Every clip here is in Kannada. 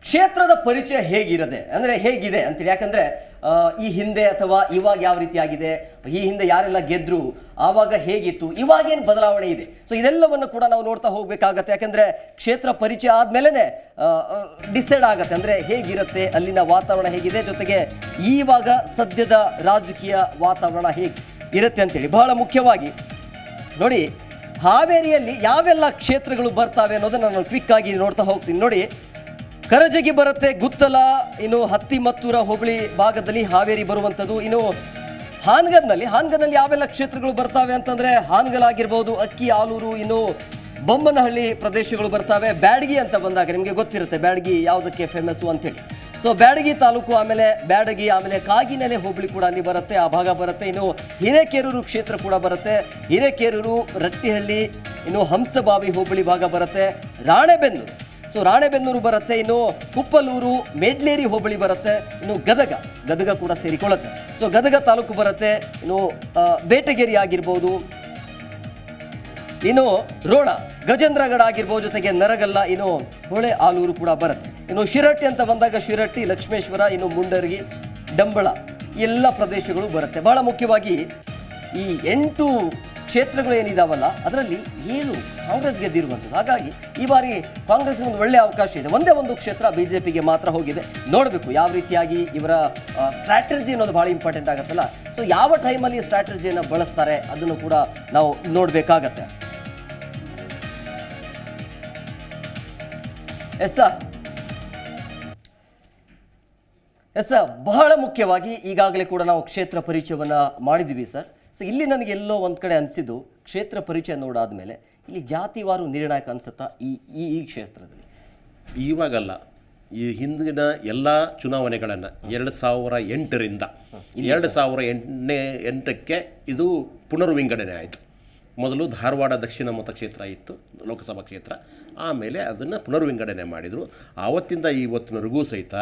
ಕ್ಷೇತ್ರದ ಪರಿಚಯ ಹೇಗಿರದೆ ಅಂದರೆ ಹೇಗಿದೆ ಅಂತೇಳಿ. ಯಾಕಂದರೆ ಈ ಹಿಂದೆ ಅಥವಾ ಇವಾಗ ಯಾವ ರೀತಿ ಆಗಿದೆ, ಈ ಹಿಂದೆ ಯಾರೆಲ್ಲ ಗೆದ್ರು, ಆವಾಗ ಹೇಗಿತ್ತು, ಇವಾಗೇನು ಬದಲಾವಣೆ ಇದೆ. ಸೊ ಇದೆಲ್ಲವನ್ನು ಕೂಡ ನಾವು ನೋಡ್ತಾ ಹೋಗಬೇಕಾಗತ್ತೆ. ಯಾಕಂದರೆ ಕ್ಷೇತ್ರ ಪರಿಚಯ ಆದಮೇಲೆ ಡಿಸೈಡ್ ಆಗುತ್ತೆ ಅಂದರೆ ಹೇಗಿರುತ್ತೆ, ಅಲ್ಲಿನ ವಾತಾವರಣ ಹೇಗಿದೆ, ಜೊತೆಗೆ ಈವಾಗ ಸದ್ಯದ ರಾಜಕೀಯ ವಾತಾವರಣ ಹೇಗೆ ಇರುತ್ತೆ ಅಂತೇಳಿ. ಬಹಳ ಮುಖ್ಯವಾಗಿ ನೋಡಿ, ಹಾವೇರಿಯಲ್ಲಿ ಯಾವೆಲ್ಲ ಕ್ಷೇತ್ರಗಳು ಬರ್ತಾವೆ ಅನ್ನೋದನ್ನು ನಾನು ಕ್ವಿಕ್ ಆಗಿ ನೋಡ್ತಾ ಹೋಗ್ತೀನಿ. ನೋಡಿ, ಕರಜಗಿ ಬರುತ್ತೆ, ಗುತ್ತಲ, ಇನ್ನು ಹತ್ತಿಮತ್ತೂರ ಹೋಬಳಿ ಭಾಗದಲ್ಲಿ ಹಾವೇರಿ ಬರುವಂಥದ್ದು. ಇನ್ನು ಹಾನಗಲ್ನಲ್ಲಿ ಯಾವೆಲ್ಲ ಕ್ಷೇತ್ರಗಳು ಬರ್ತಾವೆ ಅಂತಂದರೆ ಹಾನಗಲ್ ಆಗಿರ್ಬೋದು, ಅಕ್ಕಿ, ಆಲೂರು, ಇನ್ನು ಬೊಮ್ಮನಹಳ್ಳಿ ಪ್ರದೇಶಗಳು ಬರ್ತಾವೆ. ಬ್ಯಾಡಗಿ ಅಂತ ಬಂದಾಗ ನಿಮಗೆ ಗೊತ್ತಿರುತ್ತೆ ಬ್ಯಾಡಗಿ ಯಾವುದಕ್ಕೆ ಫೇಮಸ್ಸು ಅಂತೇಳಿ. ಸೊ ಬ್ಯಾಡಗಿ ತಾಲೂಕು, ಆಮೇಲೆ ಬ್ಯಾಡಗಿ, ಆಮೇಲೆ ಕಾಗಿನೆಲೆ ಹೋಬಳಿ ಕೂಡ ಅಲ್ಲಿ ಬರುತ್ತೆ, ಆ ಭಾಗ ಬರುತ್ತೆ. ಇನ್ನು ಹಿರೇಕೆರೂರು ಕ್ಷೇತ್ರ ಕೂಡ ಬರುತ್ತೆ, ಹಿರೇಕೆರೂರು, ರಟ್ಟಿಹಳ್ಳಿ, ಇನ್ನು ಹಂಸಬಾವಿ ಹೋಬಳಿ ಭಾಗ ಬರುತ್ತೆ. ರಾಣೆಬೆನ್ನೂರು ಬರುತ್ತೆ, ಇನ್ನು ಕುಪ್ಪಲೂರು, ಮೇಡ್ಲೇರಿ ಹೋಬಳಿ ಬರುತ್ತೆ, ಇನ್ನು ಗದಗ ಕೂಡ ಸೇರಿಕೊಳ್ಳುತ್ತೆ. ಸೊ ಗದಗ ತಾಲೂಕು ಬರುತ್ತೆ, ಇನ್ನು ಬೇಟಗೇರಿ ಆಗಿರ್ಬೋದು, ಇನ್ನು ರೋಣ, ಗಜೇಂದ್ರಗಡ ಆಗಿರ್ಬೋದು, ಜೊತೆಗೆ ನರಗಲ್ಲ, ಇನ್ನು ಹೊಳೆ ಆಲೂರು ಕೂಡ ಬರುತ್ತೆ. ಇನ್ನು ಶಿರಟ್ಟಿ ಅಂತ ಬಂದಾಗ ಶಿರಟ್ಟಿ, ಲಕ್ಷ್ಮೇಶ್ವರ, ಇನ್ನು ಮುಂಡರಗಿ, ಡಂಬಳ ಎಲ್ಲ ಪ್ರದೇಶಗಳು ಬರುತ್ತೆ. ಬಹಳ ಮುಖ್ಯವಾಗಿ ಈ 8 ಕ್ಷೇತ್ರಗಳು ಏನಿದಾವಲ್ಲ ಅದರಲ್ಲಿ 7 ಕಾಂಗ್ರೆಸ್ ಗೆದ್ದಿರುವಂಥದ್ದು. ಹಾಗಾಗಿ ಈ ಬಾರಿ ಕಾಂಗ್ರೆಸ್ಗೆ ಒಂದು ಒಳ್ಳೆಯ ಅವಕಾಶ ಇದೆ. ಒಂದೇ ಒಂದು ಕ್ಷೇತ್ರ ಬಿಜೆಪಿಗೆ ಮಾತ್ರ ಹೋಗಿದೆ. ನೋಡಬೇಕು ಯಾವ ರೀತಿಯಾಗಿ ಇವರ ಸ್ಟ್ರಾಟಜಿ ಅನ್ನೋದು ಭಾಳ ಇಂಪಾರ್ಟೆಂಟ್ ಆಗುತ್ತಲ್ಲ. ಸೊ ಯಾವ ಟೈಮಲ್ಲಿ ಸ್ಟ್ರಾಟಜಿಯನ್ನು ಬಳಸ್ತಾರೆ ಅದನ್ನು ಕೂಡ ನಾವು ನೋಡಬೇಕಾಗತ್ತೆ. ಎಸ್ ಬಹಳ ಮುಖ್ಯವಾಗಿ ಈಗಾಗಲೇ ಕೂಡ ನಾವು ಕ್ಷೇತ್ರ ಪರಿಚಯವನ್ನು ಮಾಡಿದ್ದೀವಿ ಸರ್. ಸೊ ಇಲ್ಲಿ ನನಗೆ ಎಲ್ಲೋ ಒಂದು ಕಡೆ ಅನಿಸಿದ್ದು, ಕ್ಷೇತ್ರ ಪರಿಚಯ ನೋಡಾದ್ಮೇಲೆ ಇಲ್ಲಿ ಜಾತಿವಾರು ನಿರ್ಣಾಯಕ ಅನಿಸುತ್ತಾ ಈ ಕ್ಷೇತ್ರದಲ್ಲಿ? ಇವಾಗಲ್ಲ, ಈ ಹಿಂದಿನ ಎಲ್ಲ ಚುನಾವಣೆಗಳನ್ನು 2008ರಿಂದ 2008ಕ್ಕೆ ಇದು ಪುನರ್ವಿಂಗಡಣೆ ಆಯಿತು. ಮೊದಲು ಧಾರವಾಡ ದಕ್ಷಿಣ ಮತಕ್ಷೇತ್ರ ಇತ್ತು, ಲೋಕಸಭಾ ಕ್ಷೇತ್ರ. ಆಮೇಲೆ ಅದನ್ನು ಪುನರ್ವಿಂಗಡಣೆ ಮಾಡಿದರು. ಆವತ್ತಿಂದ ಇವತ್ತಿನವರೆಗೂ ಸಹಿತ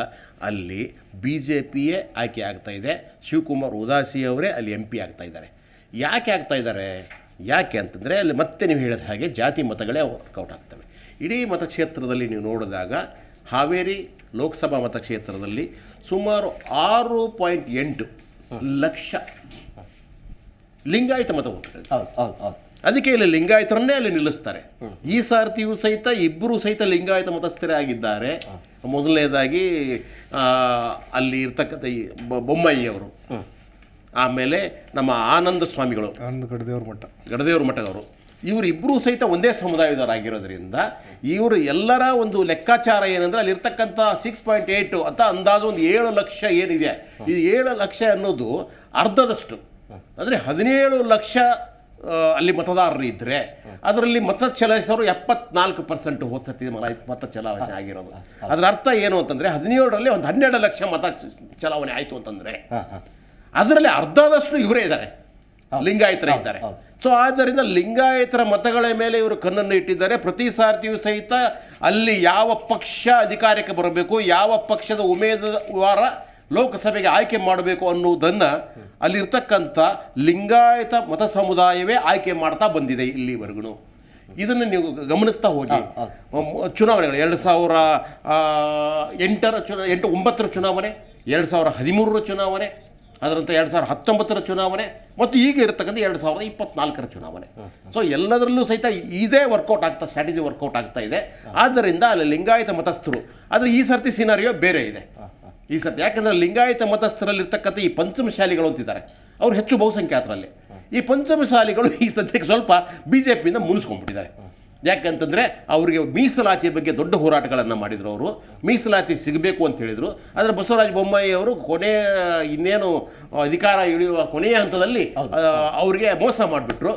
ಅಲ್ಲಿ ಬಿ ಜೆ ಪಿಯೇ ಆಯ್ಕೆ ಆಗ್ತಾಯಿದೆ. ಶಿವಕುಮಾರ್ ಉದಾಸಿ ಅವರೇ ಅಲ್ಲಿ MP ಆಗ್ತಾಯಿದ್ದಾರೆ. ಯಾಕೆ ಆಗ್ತಾಯಿದ್ದಾರೆ? ಯಾಕೆ ಅಂತಂದರೆ ಅಲ್ಲಿ ಮತ್ತೆ ನೀವು ಹೇಳಿದ ಹಾಗೆ ಜಾತಿ ಮತಗಳೇ ವರ್ಕೌಟ್ ಆಗ್ತವೆ. ಇಡೀ ಮತಕ್ಷೇತ್ರದಲ್ಲಿ ನೀವು ನೋಡಿದಾಗ ಹಾವೇರಿ ಲೋಕಸಭಾ ಮತಕ್ಷೇತ್ರದಲ್ಲಿ ಸುಮಾರು 6.8 ಲಕ್ಷ ಲಿಂಗಾಯತ ಮತ ಹೋಗ್ತದೆ. ಅದಕ್ಕೆ ಇಲ್ಲಿ ಲಿಂಗಾಯತರನ್ನೇ ಅಲ್ಲಿ ನಿಲ್ಲಿಸ್ತಾರೆ. ಈ ಸಾರ್ತಿಯೂ ಸಹಿತ ಇಬ್ಬರು ಸಹಿತ ಲಿಂಗಾಯತ ಮತಸ್ಥರೇ ಆಗಿದ್ದಾರೆ. ಮೊದಲನೇದಾಗಿ ಅಲ್ಲಿ ಇರ್ತಕ್ಕಂಥ ಬೊಮ್ಮಯ್ಯವರು, ಆಮೇಲೆ ನಮ್ಮ ಆನಂದ ಸ್ವಾಮಿಗಳು, ಗಡದೇವ್ರ ಮಠದವರು, ಇವರಿಬ್ಬರೂ ಸಹಿತ ಒಂದೇ ಸಮುದಾಯದವರಾಗಿರೋದ್ರಿಂದ ಇವರು ಎಲ್ಲರ ಒಂದು ಲೆಕ್ಕಾಚಾರ ಏನಂದರೆ ಅಲ್ಲಿರ್ತಕ್ಕಂಥ 6.8 ಅಂತ ಅಂದಾಜು ಒಂದು 7 ಲಕ್ಷ ಏನಿದೆ, ಈ 7 ಲಕ್ಷ ಅನ್ನೋದು ಅರ್ಧದಷ್ಟು, ಅಂದರೆ 17 ಲಕ್ಷ ಅಲ್ಲಿ ಮತದಾರರು ಇದ್ದರೆ ಅದರಲ್ಲಿ ಮತ ಚಲಾಯಿಸೋರು 74% ಹೋದ ಸತಿ ಮತ ಚಲಾವಣೆ ಆಗಿರೋದು. ಅದರ ಅರ್ಥ ಏನು ಅಂತಂದರೆ 17ರಲ್ಲಿ ಒಂದು 12 ಲಕ್ಷ ಮತ ಚಲಾವಣೆ ಆಯಿತು ಅಂತಂದರೆ ಅದರಲ್ಲಿ ಅರ್ಧದಷ್ಟು ಇವರೇ ಇದ್ದಾರೆ, ಲಿಂಗಾಯತರೇ ಇದ್ದಾರೆ. ಸೊ ಆದ್ದರಿಂದ ಲಿಂಗಾಯತರ ಮತಗಳ ಮೇಲೆ ಇವರು ಕಣ್ಣನ್ನು ಇಟ್ಟಿದ್ದಾರೆ. ಪ್ರತಿ ಸಾರ್ತಿಯೂ ಸಹಿತ ಅಲ್ಲಿ ಯಾವ ಪಕ್ಷ ಅಧಿಕಾರಕ್ಕೆ ಬರಬೇಕು, ಯಾವ ಪಕ್ಷದ ಉಮೇದುವಾರ ಲೋಕಸಭೆಗೆ ಆಯ್ಕೆ ಮಾಡಬೇಕು ಅನ್ನುವುದನ್ನು ಅಲ್ಲಿರ್ತಕ್ಕಂಥ ಲಿಂಗಾಯತ ಮತ ಸಮುದಾಯವೇ ಆಯ್ಕೆ ಮಾಡ್ತಾ ಬಂದಿದೆ ಇಲ್ಲಿವರೆಗೂ. ಇದನ್ನು ನೀವು ಗಮನಿಸ್ತಾ ಹೋಗಿ. ಚುನಾವಣೆಗಳು 2008 ಚುನಾವಣೆ, 2013 ಚುನಾವಣೆ, ಅದರಂತೆ 2019 ಚುನಾವಣೆ ಮತ್ತು ಈಗ ಇರತಕ್ಕಂಥ 2024 ಚುನಾವಣೆ. ಸೊ ಎಲ್ಲದರಲ್ಲೂ ಸಹಿತ ಇದೇ ವರ್ಕೌಟ್ ಆಗ್ತಾ, ಸ್ಟ್ರಾಟಜಿ ವರ್ಕೌಟ್ ಆಗ್ತಾ ಇದೆ. ಆದ್ದರಿಂದ ಅಲ್ಲಿ ಲಿಂಗಾಯತ ಮತಸ್ಥರು, ಆದರೆ ಈ ಸರ್ತಿ ಸಿನಾರಿಯೋ ಬೇರೆ ಇದೆ ಈ ಸರ್ತಿ. ಯಾಕಂದರೆ ಲಿಂಗಾಯತ ಮತಸ್ಥರಲ್ಲಿರ್ತಕ್ಕಂಥ ಈ ಪಂಚಮಶಾಲಿಗಳು ಅಂತಿದ್ದಾರೆ, ಅವರು ಹೆಚ್ಚು ಬಹುಸಂಖ್ಯಾತರಲ್ಲಿ. ಈ ಪಂಚಮಶಾಲಿಗಳು ಈ ಸದ್ಯಕ್ಕೆ ಸ್ವಲ್ಪ BJPಯಿಂದ ಮುನಿಸ್ಕೊಂಡ್ಬಿಟ್ಟಿದ್ದಾರೆ. ಯಾಕಂತಂದರೆ ಅವರಿಗೆ ಮೀಸಲಾತಿಯ ಬಗ್ಗೆ ದೊಡ್ಡ ಹೋರಾಟಗಳನ್ನು ಮಾಡಿದರು. ಅವರು ಮೀಸಲಾತಿ ಸಿಗಬೇಕು ಅಂತ ಹೇಳಿದರು. ಆದರೆ ಬಸವರಾಜ ಬೊಮ್ಮಾಯಿ ಅವರು ಇನ್ನೇನು ಅಧಿಕಾರ ಇಳಿಯುವ ಕೊನೆಯ ಹಂತದಲ್ಲಿ ಅವರಿಗೆ ಮೋಸ ಮಾಡಿಬಿಟ್ರು,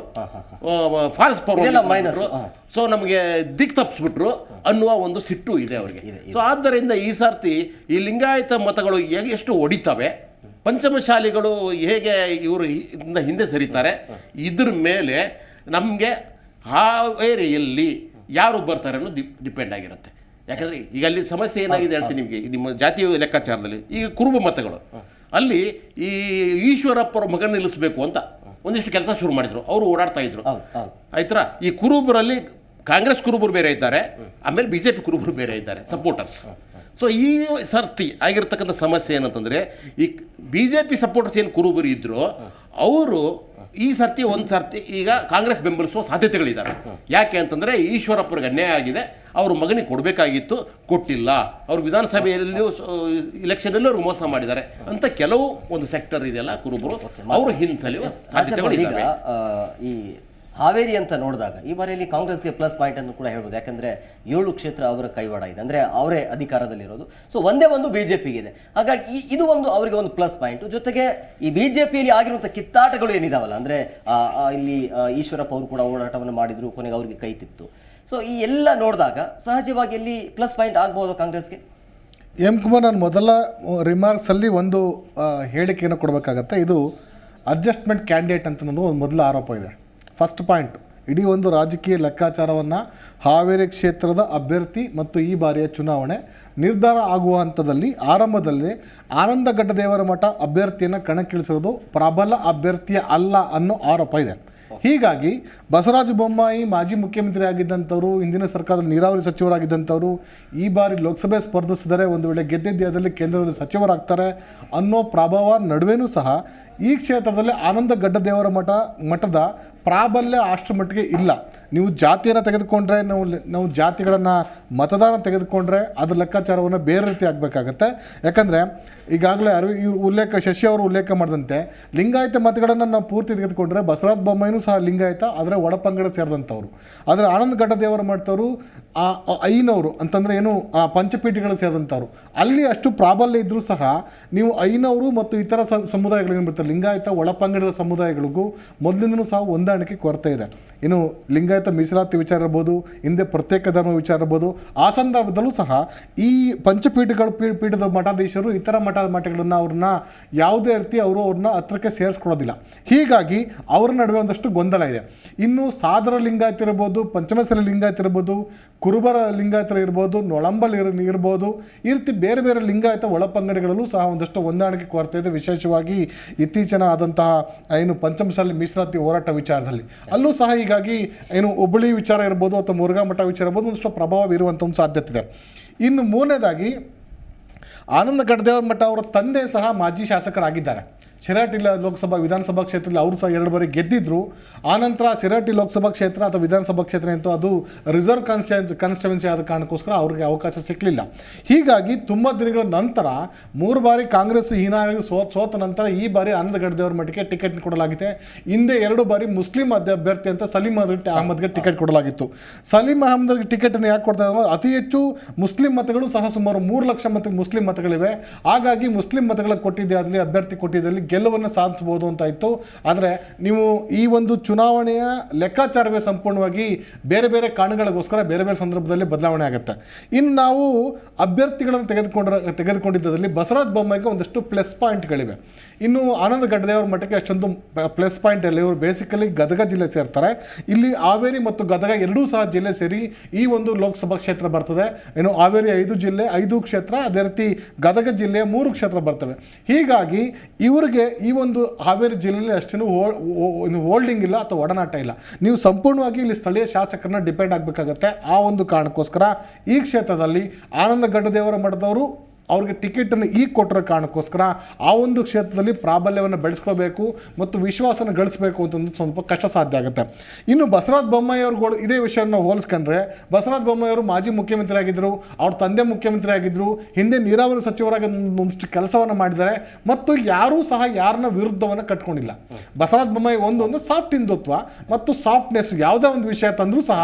ಫಾಲ್ಸ್ ಫಾರ್ವರ್ಡ್. ಸೊ ನಮಗೆ ದಿಕ್ಕು ತಪ್ಪಿಸ್ಬಿಟ್ರು ಅನ್ನುವ ಒಂದು ಸಿಟ್ಟು ಇದೆ ಅವರಿಗೆ. ಸೊ ಆದ್ದರಿಂದ ಈ ಸರ್ತಿ ಈ ಲಿಂಗಾಯತ ಮತಗಳು ಎಷ್ಟು ಹೊಡಿತವೆ, ಪಂಚಮಶಾಲಿಗಳು ಹೇಗೆ ಇವರು ಹಿಂದೆ ಸರಿತಾರೆ, ಇದ್ರ ಮೇಲೆ ನಮಗೆ ಹಾವೇರಿಯಲ್ಲಿ ಯಾರು ಬರ್ತಾರೆ ಅನ್ನೋದು ಡಿಪೆಂಡ್ ಆಗಿರುತ್ತೆ. ಯಾಕಂದರೆ ಈಗ ಅಲ್ಲಿ ಸಮಸ್ಯೆ ಏನಾಗಿದೆ ಹೇಳ್ತೀನಿ ನಿಮಗೆ, ನಿಮ್ಮ ಜಾತಿಯ ಲೆಕ್ಕಾಚಾರದಲ್ಲಿ. ಈಗ ಕುರುಬ ಮತಗಳು ಅಲ್ಲಿ ಈ ಈಶ್ವರಪ್ಪರ ಮಗನ ನಿಲ್ಲಿಸಬೇಕು ಅಂತ ಒಂದಿಷ್ಟು ಕೆಲಸ ಶುರು ಮಾಡಿದರು. ಅವರು ಓಡಾಡ್ತಾ ಇದ್ರು ಆಯ್ತಾ. ಈ ಕುರುಬರಲ್ಲಿ ಕಾಂಗ್ರೆಸ್ ಕುರುಬರು ಬೇರೆ ಇದ್ದಾರೆ, ಆಮೇಲೆ BJP ಕುರುಬರು ಬೇರೆ ಇದ್ದಾರೆ, ಸಪೋರ್ಟರ್ಸ್. ಸೊ ಈ ಸರ್ತಿ ಆಗಿರ್ತಕ್ಕಂಥ ಸಮಸ್ಯೆ ಏನಂತಂದರೆ ಈ BJP ಸಪೋರ್ಟರ್ಸ್ ಏನು ಕುರುಬರು ಇದ್ದರು ಅವರು ಈ ಸರ್ತಿ ಒಂದು ಸರ್ತಿ ಈಗ ಕಾಂಗ್ರೆಸ್ ಬೆಂಬಲಿಸುವ ಸಾಧ್ಯತೆಗಳಿದ್ದಾವೆ. ಯಾಕೆ ಅಂತಂದರೆ ಈಶ್ವರಪ್ಪರಿಗೆ ಅನ್ಯಾಯ ಆಗಿದೆ, ಅವ್ರ ಮಗನಿಗೆ ಕೊಡಬೇಕಾಗಿತ್ತು, ಕೊಟ್ಟಿಲ್ಲ, ಅವ್ರು ವಿಧಾನಸಭೆಯಲ್ಲಿಯೂ ಇಲೆಕ್ಷನಲ್ಲೂ ಅವ್ರು ಮೋಸ ಮಾಡಿದ್ದಾರೆ ಅಂತ ಕೆಲವು ಒಂದು ಸೆಕ್ಟರ್ ಇದೆಯಲ್ಲ ಕುರುಬರು ಅವರು ಹಿಂಸಲಿಯುವ ಸಾಧ್ಯತೆಗಳಿದ್ದಾವೆ. ಈ ಹಾವೇರಿ ಅಂತ ನೋಡಿದಾಗ ಈ ಬಾರಿಯಲ್ಲಿ ಕಾಂಗ್ರೆಸ್ಗೆ ಪ್ಲಸ್ ಪಾಯಿಂಟ್ ಅನ್ನು ಕೂಡ ಹೇಳ್ಬೋದು. ಯಾಕಂದರೆ 7 ಕ್ಷೇತ್ರ ಅವರ ಕೈವಾಡ ಇದೆ, ಅಂದರೆ ಅವರೇ ಅಧಿಕಾರದಲ್ಲಿರೋದು. ಸೊ ಒಂದೇ ಒಂದು BJPಗೆ ಇದೆ. ಹಾಗಾಗಿ ಇದು ಒಂದು ಅವರಿಗೆ ಒಂದು ಪ್ಲಸ್ ಪಾಯಿಂಟು. ಜೊತೆಗೆ ಈ BJPಯಲ್ಲಿ ಆಗಿರುವಂಥ ಕಿತ್ತಾಟಗಳು ಏನಿದಾವಲ್ಲ, ಅಂದರೆ ಇಲ್ಲಿ ಈಶ್ವರಪ್ಪ ಅವರು ಕೂಡ ಹೋರಾಟವನ್ನು ಮಾಡಿದರು, ಕೊನೆಗೆ ಅವರಿಗೆ ಕೈ ತಿಪ್ತು. ಸೊ ಈ ಎಲ್ಲ ನೋಡಿದಾಗ ಸಹಜವಾಗಿ ಇಲ್ಲಿ ಪ್ಲಸ್ ಪಾಯಿಂಟ್ ಆಗ್ಬೋದು ಕಾಂಗ್ರೆಸ್ಗೆ. ಎಂ ಕುಮಾರ್, ನಾನು ಮೊದಲ ರಿಮಾರ್ಕ್ಸಲ್ಲಿ ಒಂದು ಹೇಳಿಕೆಯನ್ನು ಕೊಡಬೇಕಾಗತ್ತೆ. ಇದು ಅಡ್ಜಸ್ಟ್ಮೆಂಟ್ ಕ್ಯಾಂಡಿಡೇಟ್ ಅಂತ ಒಂದು ಮೊದಲ ಆರೋಪ ಇದೆ. ಫಸ್ಟ್ ಪಾಯಿಂಟ್, ಇಡೀ ಒಂದು ರಾಜಕೀಯ ಲೆಕ್ಕಾಚಾರವನ್ನು ಹಾವೇರಿ ಕ್ಷೇತ್ರದ ಅಭ್ಯರ್ಥಿ ಮತ್ತು ಈ ಬಾರಿಯ ಚುನಾವಣೆ ನಿರ್ಧಾರ ಆಗುವ ಹಂತದಲ್ಲಿ ಆರಂಭದಲ್ಲಿ ಆನಂದಗಡ್ಡದೇವರ ಮಠ ಅಭ್ಯರ್ಥಿಯನ್ನು ಕಣಕ್ಕಿಳಿಸಿರೋದು ಪ್ರಬಲ ಅಭ್ಯರ್ಥಿಯ ಅಲ್ಲ ಅನ್ನೋ ಆರೋಪ ಇದೆ. ಹೀಗಾಗಿ ಬಸವರಾಜ ಬೊಮ್ಮಾಯಿ ಮಾಜಿ ಮುಖ್ಯಮಂತ್ರಿ ಆಗಿದ್ದಂಥವ್ರು, ಹಿಂದಿನ ಸರ್ಕಾರದಲ್ಲಿ ನೀರಾವರಿ ಸಚಿವರಾಗಿದ್ದಂಥವ್ರು, ಈ ಬಾರಿ ಲೋಕಸಭೆ ಸ್ಪರ್ಧಿಸಿದರೆ ಒಂದು ವೇಳೆ ಗೆದ್ದಿದ್ದಲ್ಲಿ ಕೇಂದ್ರದಲ್ಲಿ ಸಚಿವರಾಗ್ತಾರೆ ಅನ್ನೋ ಪ್ರಭಾವ ನಡುವೆನೂ ಸಹ ಈ ಕ್ಷೇತ್ರದಲ್ಲಿ ಆನಂದಗಡ್ಡದೇವರ ಮಠದ ಪ್ರಾಬಲ್ಯ ಅಷ್ಟರ ಮಟ್ಟಿಗೆ ಇಲ್ಲ. ನೀವು ಜಾತಿಯನ್ನು ತೆಗೆದುಕೊಂಡ್ರೆ, ನಾವು ಜಾತಿಗಳನ್ನು ಮತದಾನ ತೆಗೆದುಕೊಂಡ್ರೆ ಅದರ ಲೆಕ್ಕಾಚಾರವನ್ನು ಬೇರೆ ರೀತಿ ಆಗಬೇಕಾಗತ್ತೆ. ಯಾಕಂದರೆ ಈಗಾಗಲೇ ಶಶಿ ಅವರು ಉಲ್ಲೇಖ ಮಾಡಿದಂತೆ ಲಿಂಗಾಯತ ಮತಗಳನ್ನು ನಾವು ಪೂರ್ತಿ ತೆಗೆದುಕೊಂಡ್ರೆ ಬಸವರಾಜ ಬೊಮ್ಮಾಯಿನೂ ಸಹ ಲಿಂಗಾಯತ, ಆದರೆ ಒಳಪಂಗಡ ಸೇರಿದಂಥವ್ರು. ಆದರೆ ಆನಂದಗಡ್ಡದೇವರ ಮಠದವರು ಐನವರು ಅಂತಂದರೆ ಏನು ಪಂಚಪೀಠಿಗಳು ಸೇರಿದಂಥವ್ರು, ಅಲ್ಲಿ ಅಷ್ಟು ಪ್ರಾಬಲ್ಯ ಇದ್ದರೂ ಸಹ ನೀವು ಐನವರು ಮತ್ತು ಇತರ ಸಮುದಾಯಗಳಿಗೆ ಬರ್ತಾರೆ, ಲಿಂಗಾಯತ ಒಳಪಂಗಡದ ಸಮುದಾಯಗಳಿಗೂ ಮೊದಲಿಂದನೂ ಸಹ ಹೊಂದಾಣಿಕೆ ಕೊರತೆ ಇದೆ. ಇನ್ನು ಲಿಂಗಾಯತ ಮೀಸಲಾತಿ ವಿಚಾರ ಇರ್ಬೋದು, ಹಿಂದೆ ಪ್ರತ್ಯೇಕ ಧರ್ಮ ವಿಚಾರ ಇರ್ಬೋದು, ಆ ಸಂದರ್ಭದಲ್ಲೂ ಸಹ ಈ ಪೀಠದ ಮಠಾಧೀಶರು ಇತರ ಮಠಗಳನ್ನು ಅವ್ರನ್ನ ಯಾವುದೇ ರೀತಿ ಅವ್ರನ್ನ ಹತ್ರಕ್ಕೆ ಸೇರಿಸ್ಕೊಡೋದಿಲ್ಲ. ಹೀಗಾಗಿ ಅವರ ನಡುವೆ ಒಂದಷ್ಟು ಗೊಂದಲ ಇದೆ. ಇನ್ನು ಸಾದರ ಲಿಂಗಾಯತ ಇರ್ಬೋದು, ಪಂಚಮಸಾಲಿ ಲಿಂಗಾಯತ ಇರ್ಬೋದು, ಕುರುಬರ ಲಿಂಗಾಯತರ ಇರ್ಬೋದು, ನೊಳಂಬಲ್ ಇರ್ಬೋದು, ಈ ರೀತಿ ಬೇರೆ ಬೇರೆ ಲಿಂಗಾಯತ ಒಳಪಂಗಡಗಳಲ್ಲೂ ಸಹ ಒಂದಷ್ಟು ಹೊಂದಾಣಿಕೆ ಕೊರತೆ ಇದೆ. ವಿಶೇಷವಾಗಿ ಇತ್ತೀಚಿನ ಆದಂತಹ ಏನು ಪಂಚಮಸಾಲಿ ಮೀಸಲಾತಿ ಹೋರಾಟ ವಿಚಾರದಲ್ಲಿ ಅಲ್ಲೂ ಸಹ ಹೀಗಾಗಿ ಏನು ಹುಬ್ಬಳ್ಳಿ ವಿಚಾರ ಇರ್ಬೋದು ಅಥವಾ ಮುರುಘಾ ಮಠ ವಿಚಾರ ಇರ್ಬೋದು, ಒಂದಷ್ಟು ಪ್ರಭಾವ ಬೀರುವಂಥ ಒಂದು ಸಾಧ್ಯತೆ ಇದೆ. ಇನ್ನು ಮೂರನೇದಾಗಿ ಆನಂದಗಡ್ಡದೇವರ ಮಠ ಅವರ ತಂದೆ ಸಹ ಮಾಜಿ ಶಾಸಕರಾಗಿದ್ದಾರೆ. ಶಿರಾಟಿ ವಿಧಾನಸಭಾ ಕ್ಷೇತ್ರದಲ್ಲಿ ಅವರು ಸಹ 2 ಬಾರಿ ಗೆದ್ದಿದ್ರು. ಆನಂತರ ಶಿರಾಟಿ ಲೋಕಸಭಾ ಕ್ಷೇತ್ರ ಅಥವಾ ವಿಧಾನಸಭಾ ಕ್ಷೇತ್ರ ಅಂತೂ ಅದು ರಿಸರ್ವ್ ಕಾನ್ಸ್ಟಿಟ್ಯೂನ್ಸಿ ಆದ ಕಾರಣಕ್ಕೋಸ್ಕರ ಅವ್ರಿಗೆ ಅವಕಾಶ ಸಿಕ್ಕಲಿಲ್ಲ. ಹೀಗಾಗಿ ತುಂಬ ದಿನಗಳ ನಂತರ 3 ಬಾರಿ ಕಾಂಗ್ರೆಸ್ ಹೀನಾಗಿ ಸೋತ ನಂತರ ಈ ಬಾರಿ ಆನಂದಗಡ್ಡದೇವರ ಮಠಕ್ಕೆ ಟಿಕೆಟ್ ಕೊಡಲಾಗಿದೆ. ಹಿಂದೆ 2 ಬಾರಿ ಮುಸ್ಲಿಂ ಅಭ್ಯರ್ಥಿ ಅಂತ ಸಲೀಂ ಅಹಮದ್ಗೆ ಟಿಕೆಟ್ ಕೊಡಲಾಗಿತ್ತು. ಸಲೀಂ ಅಹಮದ್ಗೆ ಟಿಕೆಟನ್ನು ಯಾಕೆ ಕೊಡ್ತಾ ಇದ್ದಾರೆ? ಅತಿ ಹೆಚ್ಚು ಮುಸ್ಲಿಂ ಮತಗಳು ಸಹ ಸುಮಾರು 3 ಲಕ್ಷ ಮುಸ್ಲಿಂ ಮತಗಳಿವೆ. ಹಾಗಾಗಿ ಮುಸ್ಲಿಂ ಮತಗಳ ಕೊಟ್ಟಿದ್ದೆ ಅದರಲ್ಲಿ ಅಭ್ಯರ್ಥಿ ಕೊಟ್ಟಿದ್ದಲ್ಲಿ ಗೆಲುವನ್ನು ಸಾಧಿಸಬಹುದು ಅಂತ ಇತ್ತು. ಆದರೆ ನೀವು ಈ ಒಂದು ಚುನಾವಣೆಯ ಲೆಕ್ಕಾಚಾರವೇ ಸಂಪೂರ್ಣವಾಗಿ ಬೇರೆ ಬೇರೆ ಕಾರಣಗಳಿಗೋಸ್ಕರ ಬೇರೆ ಬೇರೆ ಸಂದರ್ಭದಲ್ಲಿ ಬದಲಾವಣೆ ಆಗುತ್ತೆ. ಇನ್ನು ನಾವು ಅಭ್ಯರ್ಥಿಗಳನ್ನು ತೆಗೆದುಕೊಂಡಿದ್ದರಲ್ಲಿ ಬಸವರಾಜ ಬೊಮ್ಮಾಯಿಗೆ ಒಂದಷ್ಟು ಪ್ಲಸ್ ಪಾಯಿಂಟ್ಗಳಿವೆ. ಇನ್ನು ಆನಂದಗಡ್ಡದೇವರ ಮಠಕ್ಕೆ ಅಷ್ಟೊಂದು ಪ್ಲಸ್ ಪಾಯಿಂಟ್ ಇಲ್ಲ. ಇವರು ಬೇಸಿಕಲಿ ಗದಗ ಜಿಲ್ಲೆ ಸೇರ್ತಾರೆ. ಇಲ್ಲಿ ಹಾವೇರಿ ಮತ್ತು ಗದಗ ಎರಡೂ ಸಹ ಜಿಲ್ಲೆ ಸೇರಿ ಈ ಒಂದು ಲೋಕಸಭಾ ಕ್ಷೇತ್ರ ಬರ್ತದೆ. ಇನ್ನು ಹಾವೇರಿ 5 ಜಿಲ್ಲೆ 5 ಕ್ಷೇತ್ರ, ಅದೇ ರೀತಿ ಗದಗ ಜಿಲ್ಲೆಯ 3 ಕ್ಷೇತ್ರ ಬರ್ತವೆ. ಹೀಗಾಗಿ ಇವರಿಗೆ ಈ ಒಂದು ಹಾವೇರಿ ಜಿಲ್ಲೆಯಲ್ಲಿ ಅಷ್ಟೇನು ಹೋಲ್ಡಿಂಗ್ ಇಲ್ಲ ಅಥವಾ ಒಡನಾಟ ಇಲ್ಲ. ನೀವು ಸಂಪೂರ್ಣವಾಗಿ ಇಲ್ಲಿ ಸ್ಥಳೀಯ ಶಾಸಕರನ್ನ ಡಿಪೆಂಡ್ ಆಗಬೇಕಾಗತ್ತೆ. ಆ ಒಂದು ಕಾರಣಕ್ಕೋಸ್ಕರ ಈ ಕ್ಷೇತ್ರದಲ್ಲಿ ಆನಂದಗಡ್ಡದೇವರ ಮಠದವರು ಅವ್ರಿಗೆ ಟಿಕೆಟನ್ನು ಈಗ ಕೊಟ್ಟಿರೋ ಕಾರಣಕ್ಕೋಸ್ಕರ ಆ ಒಂದು ಕ್ಷೇತ್ರದಲ್ಲಿ ಪ್ರಾಬಲ್ಯವನ್ನು ಬೆಳೆಸ್ಕೋಬೇಕು ಮತ್ತು ವಿಶ್ವಾಸನ ಗಳಿಸಬೇಕು ಅಂತ ಸ್ವಲ್ಪ ಕಷ್ಟ ಸಾಧ್ಯ ಆಗುತ್ತೆ. ಇನ್ನು ಬಸವರಾಜ ಬೊಮ್ಮಾಯಿ ಅವ್ರುಗಳು ಇದೇ ವಿಷಯವನ್ನು ಹೋಲಿಸ್ಕೊಂಡ್ರೆ, ಬಸವರಾಜ ಬೊಮ್ಮಾಯಿ ಅವರು ಮಾಜಿ ಮುಖ್ಯಮಂತ್ರಿ ಆಗಿದ್ದರು, ಅವ್ರ ತಂದೆ ಮುಖ್ಯಮಂತ್ರಿ ಆಗಿದ್ದರು, ಹಿಂದೆ ನೀರಾವರಿ ಸಚಿವರಾಗಿ ಒಂದಷ್ಟು ಕೆಲಸವನ್ನು ಮಾಡಿದ್ದಾರೆ ಮತ್ತು ಯಾರೂ ಸಹ ಯಾರನ್ನ ವಿರುದ್ಧವನ್ನು ಕಟ್ಕೊಂಡಿಲ್ಲ. ಬಸವರಾಜ ಬೊಮ್ಮಾಯಿ ಒಂದು ಸಾಫ್ಟ್ ಹಿಂದುತ್ವ ಮತ್ತು ಸಾಫ್ಟ್ನೆಸ್ ಯಾವುದೇ ಒಂದು ವಿಷಯ ತಂದರೂ ಸಹ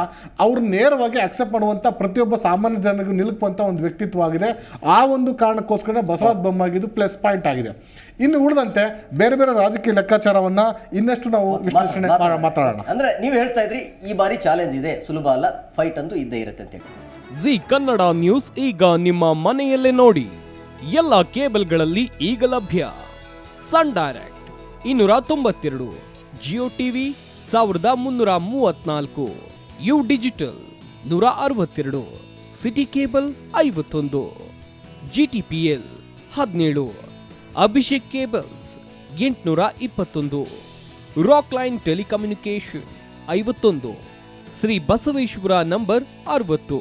ಅವರು ನೇರವಾಗಿ ಅಕ್ಸೆಪ್ಟ್ ಮಾಡುವಂಥ ಪ್ರತಿಯೊಬ್ಬ ಸಾಮಾನ್ಯ ಜನರಿಗೂ ನಿಲುಕುವಂಥ ಒಂದು ವ್ಯಕ್ತಿತ್ವ ಆಗಿದೆ. ಆ ಒಂದು ಕಾರಣಕ್ಕೋಸ್ಕರ ಬಸವರಾಜ ಬೊಮ್ಮಾಯಿದು ಪ್ಲಸ್ ಪಾಯಿಂಟ್ ಆಗಿದೆ. ಇನ್ನು ಉಳಿದಂತೆ ಬೇರೆ ಬೇರೆ ರಾಜಕೀಯ ಲೆಕ್ಕಾಚಾರವನ್ನ ಇನ್ನಷ್ಟು ನಾವು ವಿಶ್ಲೇಷಣೆ ಮಾತಾಡೋಣ. ಅಂದ್ರೆ ನೀವು ಹೇಳ್ತಾ ಇದ್ರಿ ಈ ಬಾರಿ ಚಾಲೆಂಜ್ ಇದೆ, ಸುಲಭ ಅಲ್ಲ, ಫೈಟ್ ಅಂತೂ ಇದ್ದೇ ಇರುತ್ತೆ ಅಂತ. ಜಿ ಕನ್ನಡ ನ್ಯೂಸ್ ಈಗ ನಿಮ್ಮ ಮನೆಯಲ್ಲೇ ನೋಡಿ. ಎಲ್ಲ ಕೇಬಲ್ಗಳಲ್ಲಿ ಈಗ ಲಭ್ಯ. Sun Direct 292, Jio TV 1334, U digital 162, city cable 51, GTPL 17, Abhishek cables 821, Rockline telecommunication 51, Shri Basaveshwara number 60,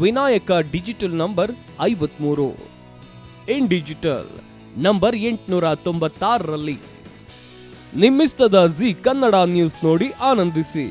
Vinayaka digital number 53, in digital number 896ರಲ್ಲಿ. ನಿಮ್ಮಿಸ್ತದ ಜಿ ಕನ್ನಡ ನ್ಯೂಸ್ ನೋಡಿ ಆನಂದಿಸಿ.